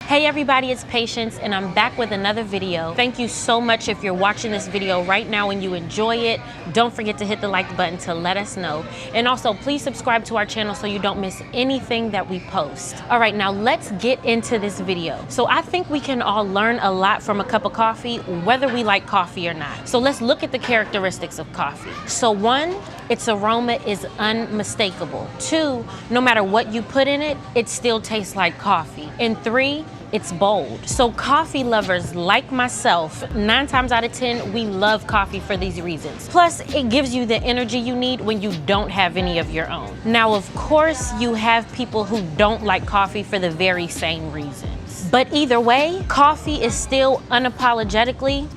Hey everybody, it's Patience and I'm back with another video. Thank you so much if you're watching this video right now and you enjoy it. Don't forget to hit the like button to let us know. And also please subscribe to our channel so you don't miss anything that we post. All right, now let's get into this video. So I think we can all learn a lot from a cup of coffee, whether we like coffee or not. So let's look at the characteristics of coffee. So 1, its aroma is unmistakable. 2, no matter what you put in it, it still tastes like coffee. And 3, it's bold. So coffee lovers like myself, 9 times out of 10, we love coffee for these reasons. Plus, it gives you the energy you need when you don't have any of your own. Now, of course, you have people who don't like coffee for the very same reasons. But either way, coffee is still unapologetically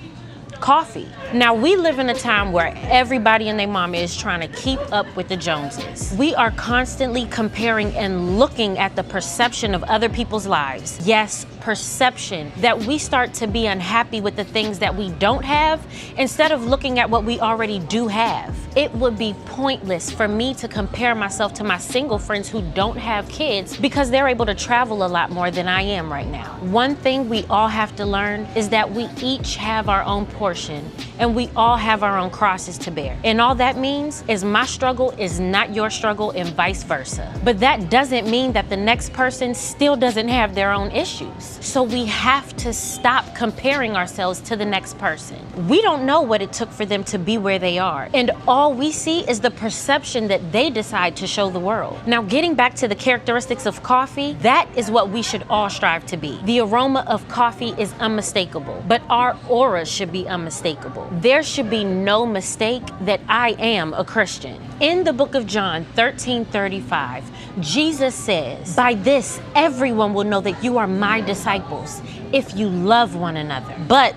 coffee. Now, we live in a time where everybody and their mama is trying to keep up with the Joneses. We are constantly comparing and looking at the perception of other people's lives. Yes, perception, that we start to be unhappy with the things that we don't have instead of looking at what we already do have. It would be pointless for me to compare myself to my single friends who don't have kids because they're able to travel a lot more than I am right now. One thing we all have to learn is that we each have our own portion and we all have our own crosses to bear. And all that means is my struggle is not your struggle and vice versa. But that doesn't mean that the next person still doesn't have their own issues. So we have to stop comparing ourselves to the next person. We don't know what it took for them to be where they are. And all we see is the perception that they decide to show the world. Now, getting back to the characteristics of coffee, that is what we should all strive to be. The aroma of coffee is unmistakable, but our aura should be unmistakable. There should be no mistake that I am a Christian. In the book of John 13:35, Jesus says, "By this, everyone will know that you are my disciples if you love one another." But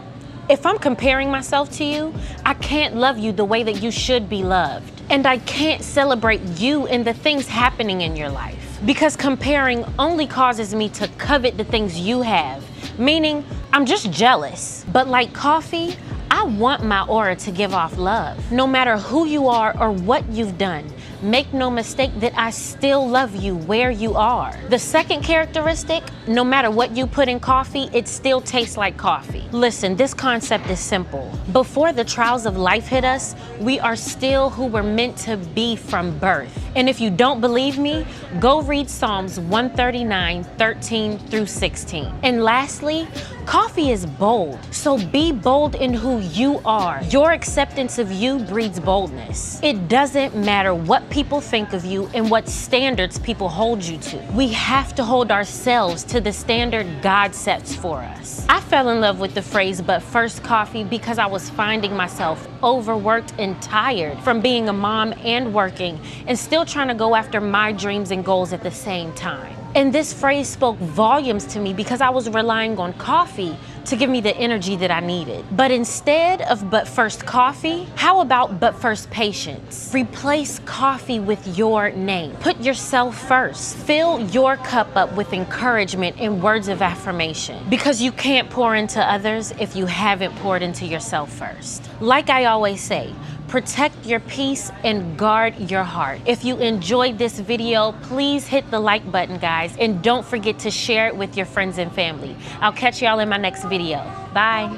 if I'm comparing myself to you, I can't love you the way that you should be loved. And I can't celebrate you and the things happening in your life. Because comparing only causes me to covet the things you have, meaning I'm just jealous. But like coffee, I want my aura to give off love. No matter who you are or what you've done, make no mistake that I still love you where you are. The second characteristic, no matter what you put in coffee, it still tastes like coffee. Listen, this concept is simple. Before the trials of life hit us, we are still who we're meant to be from birth. And if you don't believe me, go read Psalms 139:13-16. And lastly, coffee is bold. So be bold in who you are. Your acceptance of you breeds boldness. It doesn't matter what people think of you and what standards people hold you to. We have to hold ourselves to the standard God sets for us. I fell in love with the phrase, "but first coffee," because I was finding myself overworked and tired from being a mom and working and still trying to go after my dreams and goals at the same time. And this phrase spoke volumes to me because I was relying on coffee to give me the energy that I needed. But instead of "but first coffee," how about "but first patience"? Replace coffee with your name. Put yourself first. Fill your cup up with encouragement and words of affirmation, because you can't pour into others if you haven't poured into yourself first. Like I always say, protect your peace and guard your heart. If you enjoyed this video, please hit the like button, guys, and don't forget to share it with your friends and family. I'll catch y'all in my next video. Bye.